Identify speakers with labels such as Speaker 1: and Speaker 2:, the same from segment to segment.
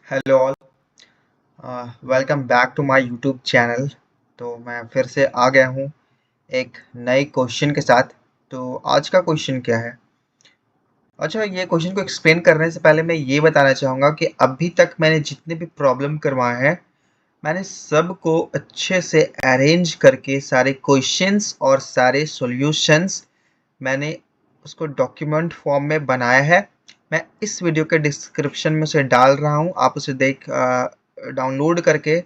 Speaker 1: Hello all. Welcome back to my YouTube channel. तो मैं फिर से आ गया हूँ एक नए क्वेश्चन के साथ। तो आज का क्वेश्चन क्या है? अच्छा, ये क्वेश्चन को एक्सप्लेन करने से पहले मैं ये बताना चाहूँगा कि अभी तक मैंने जितने भी प्रॉब्लम करवाए हैं, मैंने सबको अच्छे से अरेंज करके सारे क्वेश्चंस और सारे सॉल्यूशंस मैंने उसको डॉक्यूमेंट फॉर्म में बनाया है। मैं इस वीडियो के डिस्क्रिप्शन में उसे डाल रहा हूँ। आप उसे डाउनलोड करके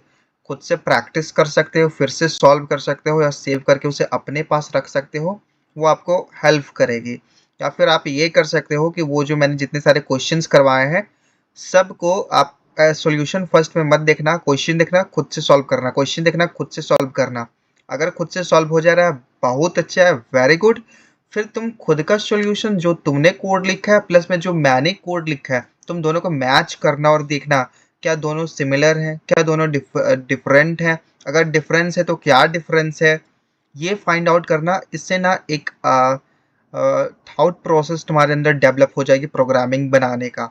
Speaker 1: खुद से प्रैक्टिस कर सकते हो, फिर से सॉल्व कर सकते हो या सेव करके उसे अपने पास रख सकते हो। वो आपको हेल्प करेगी। या फिर आप ये कर सकते हो कि वो जो मैंने जितने सारे क्वेश्चंस करवाए हैं सबको आप सॉल्यूशन फर्स्ट में मत देखना, क्वेश्चन देखना, खुद से सॉल्व करना, क्वेश्चन देखना, खुद से सॉल्व करना। अगर खुद से सॉल्व हो जा रहा है, बहुत अच्छा है, वेरी गुड। फिर तुम खुद का सॉल्यूशन जो तुमने कोड लिखा है प्लस में जो मैंने कोड लिखा है, तुम दोनों को मैच करना और देखना क्या दोनों सिमिलर हैं, क्या दोनों डिफरेंट हैं। अगर डिफरेंस है तो क्या डिफरेंस है, ये फाइंड आउट करना। इससे ना एक थॉट प्रोसेस तुम्हारे अंदर डेवलप हो जाएगी प्रोग्रामिंग बनाने का।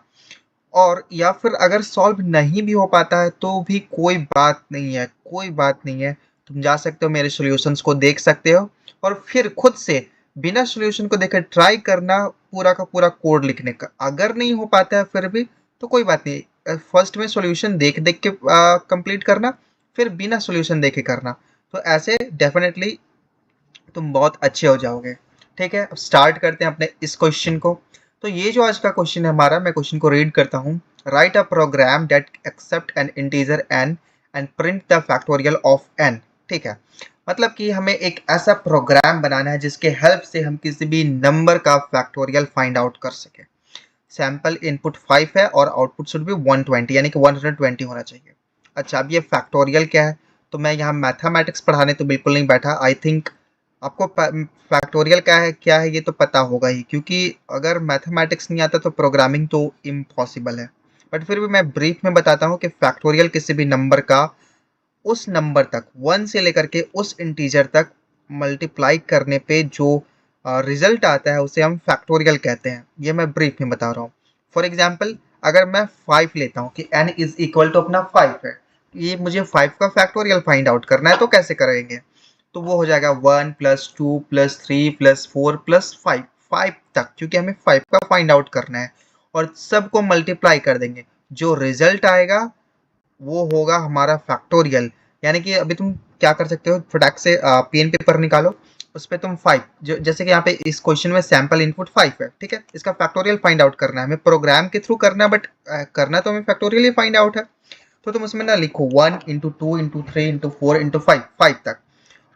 Speaker 1: और या फिर अगर सॉल्व नहीं भी हो पाता है तो भी कोई बात नहीं है, कोई बात नहीं है। तुम जा सकते हो, मेरे सॉल्यूशंस को देख सकते हो और फिर खुद से बिना सॉल्यूशन को देखे ट्राई करना पूरा का पूरा कोड लिखने का। अगर नहीं हो पाता है फिर भी तो कोई बात नहीं, फर्स्ट में सॉल्यूशन देख देख के कंप्लीट करना, फिर बिना सॉल्यूशन देखे करना। तो ऐसे डेफिनेटली तुम बहुत अच्छे हो जाओगे। ठीक है, अब स्टार्ट करते हैं अपने इस क्वेश्चन को। तो ये जो आज का क्वेश्चन है हमारा, मैं क्वेश्चन को रीड करता हूँ। Write a program that accept an integer n and print the factorial of n. ठीक है, मतलब कि हमें एक ऐसा प्रोग्राम बनाना है जिसके हेल्प से हम किसी भी नंबर का फैक्टोरियल फाइंड आउट कर सके। सैंपल इनपुट 5 है और आउटपुट शुड बी 120, यानी कि 120 होना चाहिए। अच्छा, अब ये फैक्टोरियल क्या है? तो मैं यहाँ मैथमेटिक्स पढ़ाने तो बिल्कुल नहीं बैठा। आई थिंक आपको फैक्टोरियल क्या है ये तो पता होगा ही, क्योंकि अगर मैथमेटिक्स नहीं आता तो प्रोग्रामिंग तो इम्पॉसिबल है। बट फिर भी मैं ब्रीफ में बताता हूँ कि फैक्टोरियल किसी भी नंबर का उस नंबर तक 1 से लेकर के उस इंटीजर तक मल्टीप्लाई करने पे जो रिजल्ट आता है उसे हम फैक्टोरियल कहते हैं। ये मैं ब्रीफ में बता रहा हूँ। फॉर एग्जाम्पल, अगर मैं 5 लेता हूँ कि n इज इक्वल टू अपना 5 है, ये मुझे 5 का फैक्टोरियल फाइंड आउट करना है, तो कैसे करेंगे? तो वो हो जाएगा 1 प्लस 2 प्लस 3 प्लस 4 प्लस 5, 5 तक, क्योंकि हमें 5 का फाइंड आउट करना है। और सबको मल्टीप्लाई कर देंगे, जो रिजल्ट आएगा वो होगा हमारा फैक्टोरियल। यानी कि अभी तुम क्या कर सकते हो, फटाक से पेन पेपर निकालो, उस पर तुम 5, जो जैसे कि यहाँ पे इस क्वेश्चन में सैंपल इनपुट 5 है, ठीक है, इसका फैक्टोरियल फाइंड आउट करना है, हमें प्रोग्राम के थ्रू करना है, बट करना तो हमें फैक्टोरियल ही फाइंड आउट है। तो तुम उसमें ना लिखो 1 इंटू 2 इंटू 3 इंटू 4 इंटू 5, 5 तक,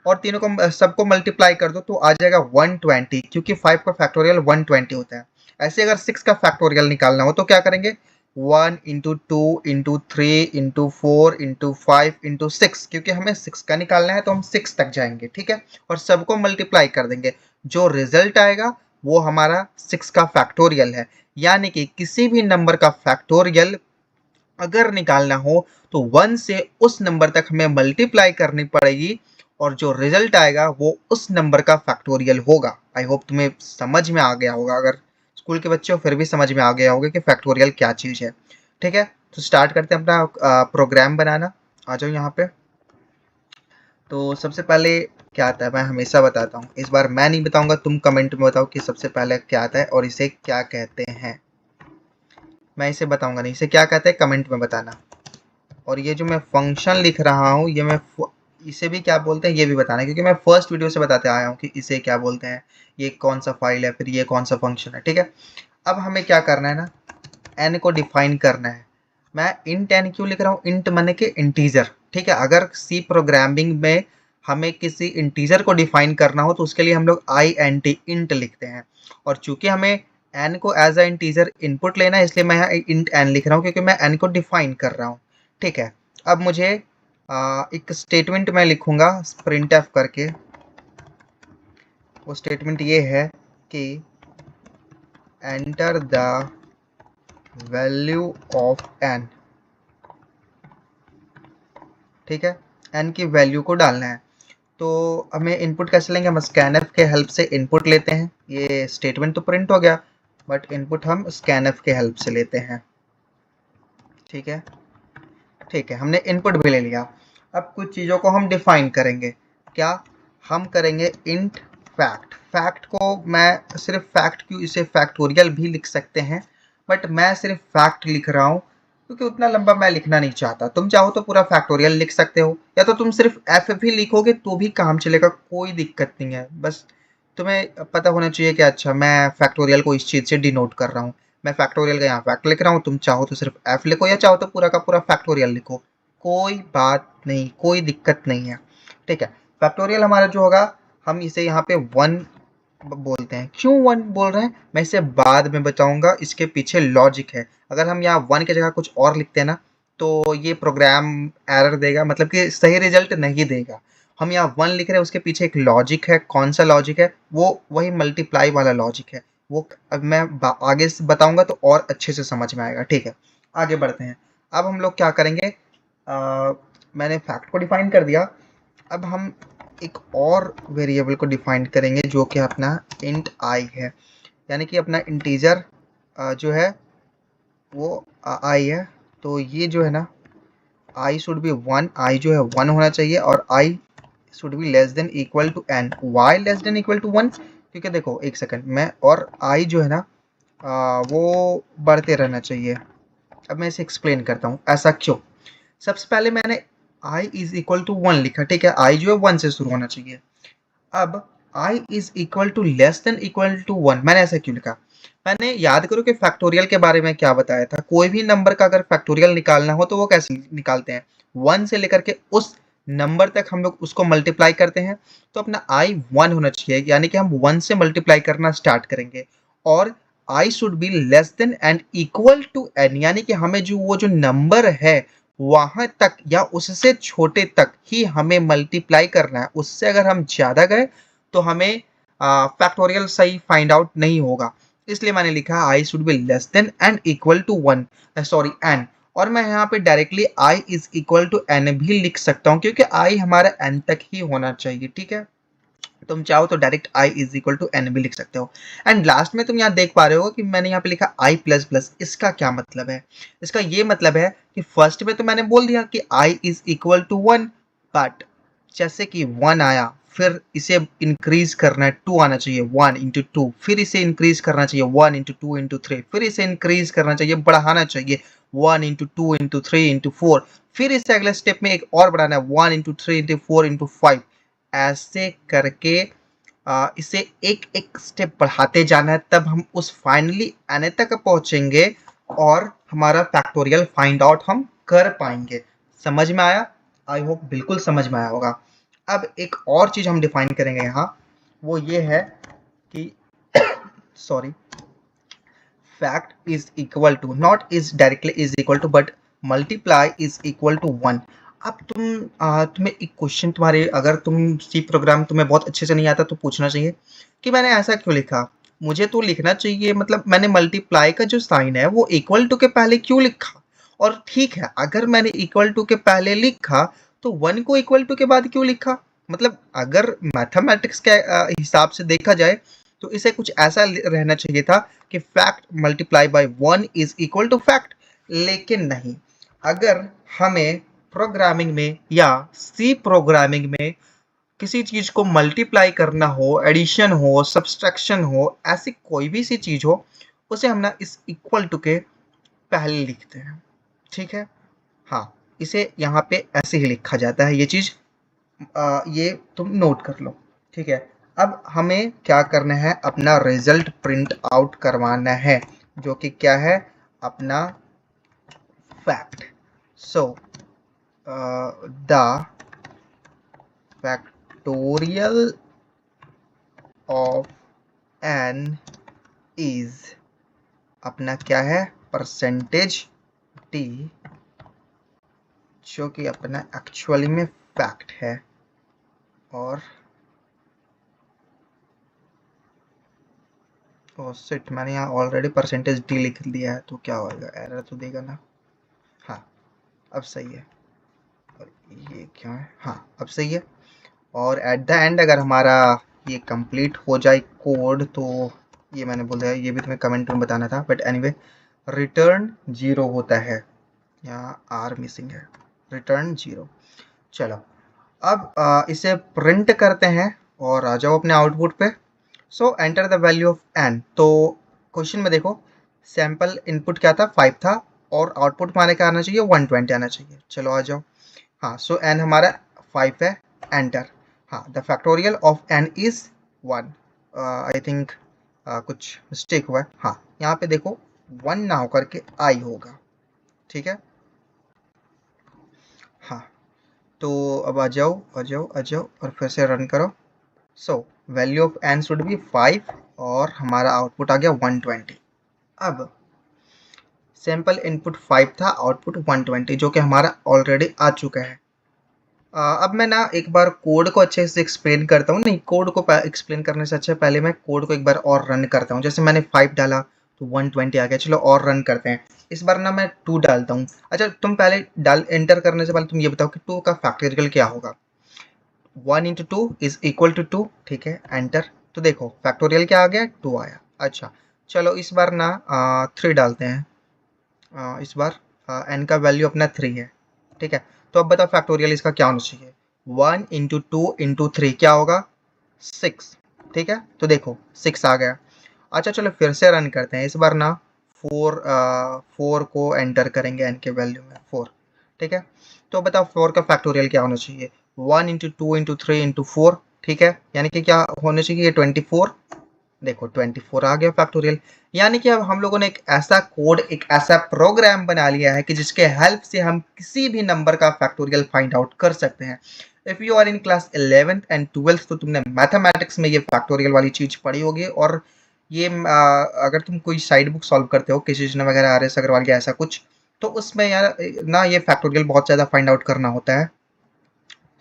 Speaker 1: और तीनों को सबको मल्टीप्लाई कर दो तो आ जाएगा 120, क्योंकि 5 का फैक्टोरियल 120 होता है। ऐसे अगर 6 का फैक्टोरियल निकालना हो तो क्या करेंगे? 1 into 2 into 3 into 4 into 5 into 6, क्योंकि हमें 6 का निकालना है तो हम 6 तक जाएंगे। ठीक है, और सबको मल्टीप्लाई कर देंगे, जो रिजल्ट आएगा वो हमारा 6 का फैक्टोरियल है। यानी कि किसी भी नंबर का फैक्टोरियल अगर निकालना हो तो 1 से उस नंबर तक हमें मल्टीप्लाई करनी पड़ेगी, और जो रिजल्ट आएगा वो उस नंबर का फैक्टोरियल होगा। आई होप तुम्हें समझ में आ गया होगा। अगर स्कूल के बच्चे हो फिर भी समझ में आ गया होगा कि फैक्टोरियल क्या चीज़ है। ठीक है, तो स्टार्ट करते हैं अपना प्रोग्राम बनाना। आ जाओ यहाँ पे। तो सबसे पहले क्या आता है मैं हमेशा बताता हूँ, इस बार मैं नहीं बताऊंगा, तुम कमेंट में बताओ कि सबसे पहले क्या आता है और इसे क्या कहते हैं। मैं इसे बताऊंगा नहीं, इसे क्या कहते हैं कमेंट में बताना। और ये जो मैं फंक्शन लिख रहा हूँ ये इसे भी क्या बोलते हैं ये भी बताना है, क्योंकि मैं फर्स्ट वीडियो से बताते आया हूँ कि इसे क्या बोलते हैं, ये कौन सा फाइल है, फिर ये कौन सा फंक्शन है। ठीक है, अब हमें क्या करना है ना, एन को डिफाइन करना है। मैं इंट एन क्यों लिख रहा हूँ? इंट माने के इंटीजर। ठीक है, अगर सी प्रोग्रामिंग में हमें किसी इंटीजर को डिफाइन करना हो तो उसके लिए हम लोग आई एन टी इंट लिखते हैं। और चूंकि हमें एन को एज अ इंटीजर इनपुट लेना है, इसलिए मैं यहाँ इंट एन लिख रहा हूँ, क्योंकि मैं एन को डिफाइन कर रहा हूँ। ठीक है, अब मुझे एक स्टेटमेंट मैं लिखूंगा प्रिंट एफ करके। वो स्टेटमेंट ये है कि enter the value of n. ठीक है, एन की वैल्यू को डालना है। तो हमें इनपुट कैसे लेंगे? हम स्कैनफ के हेल्प से इनपुट लेते हैं। ये स्टेटमेंट तो प्रिंट हो गया, बट इनपुट हम स्कैनफ के हेल्प से लेते हैं। ठीक है, ठीक है, हमने इनपुट भी ले लिया। अब कुछ चीज़ों को हम डिफाइन करेंगे। क्या हम करेंगे? Int fact. फैक्ट को मैं सिर्फ फैक्ट क्यों, इसे फैक्टोरियल भी लिख सकते हैं, बट मैं सिर्फ फैक्ट लिख रहा हूँ क्योंकि उतना लंबा मैं लिखना नहीं चाहता। तुम चाहो तो पूरा फैक्टोरियल लिख सकते हो, या तो तुम सिर्फ एफ भी लिखोगे तो भी काम चलेगा, कोई दिक्कत नहीं है। बस तुम्हें पता होना चाहिए कि अच्छा मैं फैक्टोरियल को इस चीज़ से डिनोट कर रहा हूँ। मैं फैक्टोरियल का यहाँ फैक्ट लिख रहा हूँ, तुम चाहो तो सिर्फ एफ लिखो या चाहो तो पूरा का पूरा फैक्टोरियल लिखो, कोई बात नहीं, कोई दिक्कत नहीं है। ठीक है, फैक्टोरियल हमारा जो होगा, हम इसे यहाँ पे वन बोलते हैं। क्यों वन बोल रहे हैं मैं इसे बाद में बताऊंगा, इसके पीछे लॉजिक है। अगर हम यहाँ वन की जगह कुछ और लिखते हैं ना, तो ये प्रोग्राम एरर देगा, मतलब कि सही रिजल्ट नहीं देगा। हम यहाँ वन लिख रहे हैं, उसके पीछे एक लॉजिक है। कौन सा लॉजिक है? वो वही मल्टीप्लाई वाला लॉजिक है। वो अब मैं आगे से बताऊंगा तो और अच्छे से समझ में आएगा। ठीक है, आगे बढ़ते हैं। अब हम लोग क्या करेंगे, मैंने फैक्ट को डिफाइन कर दिया। अब हम एक और वेरिएबल को डिफाइन करेंगे जो कि अपना इंट आई है, यानी कि अपना इंटीजर जो है वो आई है। तो ये जो है ना, i should be one, i जो है वन होना चाहिए, और i should be less than equal to n. Why less than equal to one? क्योंकि देखो एक सेकंड में, और आई जो है ना वो बढ़ते रहना चाहिए। अब मैं इसे एक्सप्लेन करता हूँ ऐसा क्यों। सबसे पहले मैंने आई इज इक्वल टू वन लिखा, ठीक है, आई जो है वन से शुरू होना चाहिए। अब i is equal to less than equal to one, मैंने ऐसा क्यों लिखा? मैंने याद करो कि फैक्टोरियल के बारे में क्या बताया था। कोई भी नंबर का अगर फैक्टोरियल निकालना हो तो वो कैसे निकालते हैं? वन से लेकर के उस नंबर तक हम लोग उसको मल्टीप्लाई करते हैं। तो अपना आई वन होना चाहिए, यानी कि हम वन से मल्टीप्लाई करना स्टार्ट करेंगे, और i should be less than and equal to n, यानी कि हमें जो वो जो नंबर है वहां तक या उससे छोटे तक ही हमें मल्टीप्लाई करना है। उससे अगर हम ज्यादा गए तो हमें फैक्टोरियल सही फाइंड आउट नहीं होगा। इसलिए मैंने लिखा i should be less than and equal to one, sorry n. और मैं यहाँ पे directly i is equal to n भी लिख सकता हूँ, क्योंकि आई हमारा एन तक ही होना चाहिए। ठीक है, तुम चाहो तो direct i is equal to n भी लिख सकते हो। एंड लास्ट में तुम यहाँ देख पा रहे हो कि मैंने यहाँ पे लिखा आई प्लस प्लस। इसका क्या मतलब है? इसका ये मतलब है कि फर्स्ट में तो मैंने बोल दिया कि i is equal to one, but जैसे कि वन आया, फिर इसे इंक्रीज करना है, टू आना चाहिए, वन इंटू टू, फिर इसे इंक्रीज करना चाहिए, one into two into three, फिर इसे इंक्रीज करना चाहिए, बढ़ाना चाहिए, one into two into three into four, फिर इसे अगले स्टेप में एक और बढ़ाना है, one into three into four into five. ऐसे करके इसे एक एक स्टेप बढ़ाते जाना है, तब हम उस फाइनली एन तक पहुंचेंगे और हमारा फैक्टोरियल फाइंड आउट हम कर पाएंगे। समझ में आया? आई होप बिल्कुल समझ में आया होगा। अब एक और चीज हम डिफाइन करेंगे यहाँ, वो ये है कि sorry, fact is equal to, not is directly is equal to, but multiply is equal to one. अब तुम्हें एक क्वेश्चन, तुम्हारे अगर तुम सी प्रोग्राम तुम्हें बहुत अच्छे से नहीं आता तो पूछना चाहिए कि मैंने ऐसा क्यों लिखा। मुझे तो लिखना चाहिए, मतलब मैंने मल्टीप्लाई का जो साइन है वो इक्वल टू के पहले क्यों लिखा? और ठीक है, अगर मैंने इक्वल टू के पहले लिखा तो वन को इक्वल टू के बाद क्यों लिखा? मतलब अगर मैथमेटिक्स के हिसाब से देखा जाए तो इसे कुछ ऐसा रहना चाहिए था कि fact multiply by one is equal to fact. लेकिन नहीं, अगर हमें प्रोग्रामिंग में या सी प्रोग्रामिंग में किसी चीज को मल्टीप्लाई करना हो, एडिशन हो, सब्सट्रैक्शन हो, ऐसी कोई भी सी चीज हो, उसे हम ना इस इक्वल टू के पहले लिखते हैं। ठीक है, हाँ, इसे यहाँ पे ऐसे ही लिखा जाता है। ये चीज ये तुम नोट कर लो। ठीक है, अब हमें क्या करना है, अपना रिजल्ट प्रिंट आउट करवाना है, जो कि क्या है, अपना fact. So the factorial of n is, अपना क्या है, परसेंटेज टी, जो कि अपना एक्चुअली में फैक्ट है। और ओह शिट, मैंने यहाँ ऑलरेडी परसेंटेज डी लिख दिया है, तो क्या होगा, एरर तो देगा ना। हाँ, अब सही है। और ये क्या है, हाँ अब सही है। और एट द एंड अगर हमारा ये कंप्लीट हो जाए कोड, तो ये मैंने बोल दिया, ये भी तुम्हें कमेंट में बताना था, बट एनीवे रिटर्न जीरो होता है। यहाँ आर मिसिंग है, रिटर्न 0। चलो अब इसे प्रिंट करते हैं और आ जाओ अपने आउटपुट पे। So enter the value of n. तो क्वेश्चन में देखो सैम्पल इनपुट क्या था, 5 था, और आउटपुट हमारे क्या आना चाहिए, 120 आना चाहिए। चलो आ जाओ। हाँ, सो एन हमारा 5 है, एंटर। हाँ, the factorial of n is 1। I think कुछ मिस्टेक हुआ है। हाँ, यहाँ पे देखो 1 ना होकर के आई होगा, ठीक है। हाँ, तो अब आ जाओ और फिर से रन करो। So value of n should be 5 और हमारा आउटपुट आ गया 120। अब सैम्पल इनपुट 5 था, आउटपुट 120, जो कि हमारा ऑलरेडी आ चुका है। अब मैं ना एक बार कोड को अच्छे से एक्सप्लेन करता हूँ। नहीं, कोड को एक्सप्लेन करने से अच्छा पहले मैं कोड को एक बार और रन करता हूँ। जैसे मैंने 5 डाला तो 120 आ गया। चलो और रन करते हैं। इस बार ना मैं 2 डालता हूँ। अच्छा, तुम पहले एंटर करने से पहले तुम ये बताओ कि 2 का फैक्टोरियल क्या होगा। 1 इंटू 2 इज इक्वल टू 2, ठीक है, एंटर। तो देखो फैक्टोरियल क्या आ गया, 2 आया। अच्छा, चलो इस बार ना 3 डालते हैं। इस बार एन का वैल्यू अपना 3 है, ठीक है। तो अब बताओ फैक्टोरियल इसका क्या होना चाहिए। 1 इंटू 2 इंटू 3 क्या होगा, 6, ठीक है। तो देखो 6 आ गया। अच्छा, चलो फिर से रन करते हैं। इस बार ना 4 को एंटर करेंगे एन के वैल्यू में, 4, ठीक है। तो बताओ 4 का फैक्टोरियल क्या होना चाहिए, 1 इंटू 2 इंटू 3 इंटू 4, ठीक है। यानी कि क्या होना चाहिए, 24। देखो 24 आ गया फैक्टोरियल। यानी कि अब हम लोगों ने एक ऐसा कोड, एक ऐसा प्रोग्राम बना लिया है कि जिसके हेल्प से हम किसी भी नंबर का फैक्टोरियल फाइंड आउट कर सकते हैं। If you are in class 11th and 12th तो तुमने मैथमेटिक्स में ये फैक्टोरियल वाली चीज पढ़ी होगी। और ये अगर तुम कोई साइड बुक सॉल्व करते हो किसी वगैरह, आर एस अग्रवाल या ऐसा कुछ, तो उसमें यार ना ये फैक्टोरियल बहुत ज़्यादा फाइंड आउट करना होता है।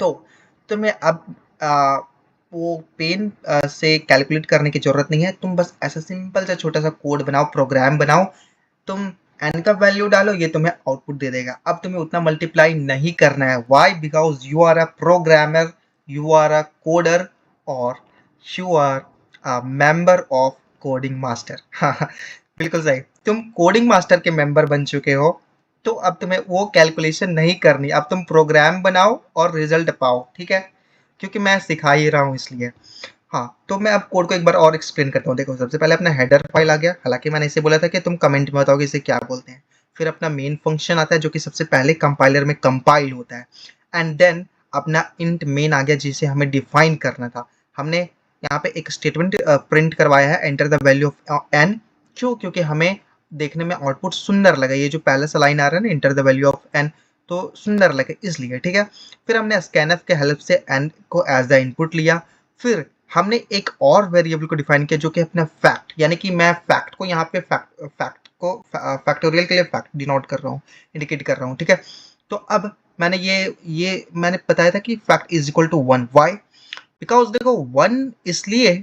Speaker 1: तो तुम्हें अब वो पेन से कैलकुलेट करने की ज़रूरत नहीं है। तुम बस ऐसा सिंपल सा छोटा सा कोड बनाओ, प्रोग्राम बनाओ। तुम एन का वैल्यू डालो, ये तुम्हें आउटपुट दे देगा। अब तुम्हें उतना मल्टीप्लाई नहीं करना है। Why? Because you are a programmer, you are a coder, और you are a member of coding master. हाँ, बिल्कुल सही, तुम कोडिंग मास्टर के मेंबर बन चुके हो। तो अब तुम्हें वो कैलकुलेशन नहीं करनी, अब तुम प्रोग्राम बनाओ और रिजल्ट पाओ, ठीक है। क्योंकि मैं सिखा ही रहा हूँ इसलिए। हाँ, तो मैं अब कोड को एक बार और एक्सप्लेन करता हूँ। देखो सबसे पहले अपना हेडर फाइल आ गया। हालांकि मैंने इसे बोला था कि तुम कमेंट में बताओगे इसे क्या बोलते हैं। फिर अपना मेन फंक्शन आता है जो कि सबसे पहले कंपाइलर में कंपाइल होता है। एंड देन अपना इंट मेन आ गया जिसे हमें डिफाइन करना था। हमने यहाँ पे एक स्टेटमेंट प्रिंट करवाया है, enter the value of n. क्यों? क्योंकि हमें देखने में आउटपुट सुंदर लगा। ये जो पहले से लाइन आ रहा है ना, enter the value of n, तो सुंदर लगे इसलिए, ठीक है। फिर हमने स्कैनफ के हेल्प से एन को एज द इनपुट लिया। फिर हमने एक और वेरिएबल को डिफाइन किया जो कि अपना फैक्ट, यानी कि मैं फैक्ट को यहाँ पे फैक्ट को फैक्टोरियल के लिए फैक्ट डिनोट कर रहा हूँ, इंडिकेट कर रहा हूँ, ठीक है। तो अब मैंने ये मैंने बताया था कि fact is equal to 1। Why? Because देखो 1 इसलिए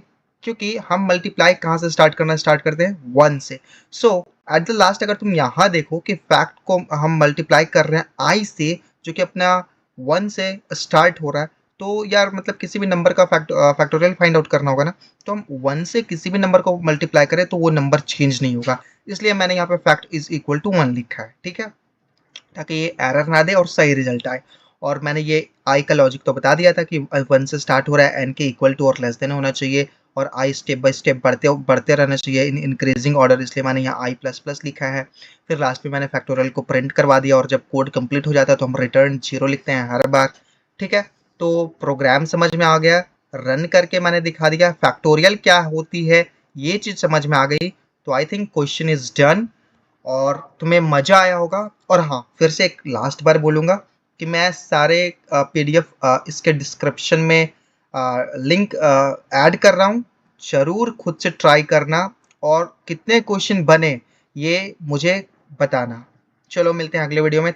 Speaker 1: क्योंकि हम मल्टीप्लाई कहाँ से स्टार्ट करते हैं, 1 से। सो एट द लास्ट अगर तुम यहाँ देखो कि फैक्ट को हम मल्टीप्लाई कर रहे हैं आई से, जो कि अपना 1 से स्टार्ट हो रहा है। तो यार मतलब किसी भी नंबर का फैक्टोरियल फाइंड आउट करना होगा ना, तो हम 1 से किसी भी नंबर को मल्टीप्लाई करें तो वो नंबर चेंज नहीं होगा। इसलिए मैंने यहाँ पे फैक्ट इज इक्वल टू 1 लिखा है, ठीक है, ताकि ये एरर ना दे और सही रिजल्ट आए। और मैंने ये आई का लॉजिक तो बता दिया था कि 1 से स्टार्ट हो रहा है, एन के इक्वल टू और लेस देन होना चाहिए, और आई स्टेप बाय स्टेप बढ़ते बढ़ते रहना चाहिए इन इंक्रीजिंग ऑर्डर, इसलिए मैंने यहाँ आई प्लस प्लस लिखा है। फिर लास्ट में मैंने फैक्टोरियल को प्रिंट करवा दिया, और जब कोड कंप्लीट हो जाता है तो हम रिटर्न 0 लिखते हैं हर बार, ठीक है। तो प्रोग्राम समझ में आ गया, रन करके मैंने दिखा दिया फैक्टोरियल क्या होती है, ये चीज़ समझ में आ गई। तो I think question is done और तुम्हें मज़ा आया होगा। और हाँ, फिर से एक लास्ट बार बोलूँगा कि मैं सारे पीडीएफ इसके डिस्क्रिप्शन में लिंक ऐड कर रहा हूँ। ज़रूर खुद से ट्राई करना, और कितने क्वेश्चन बने ये मुझे बताना। चलो मिलते हैं अगले वीडियो में।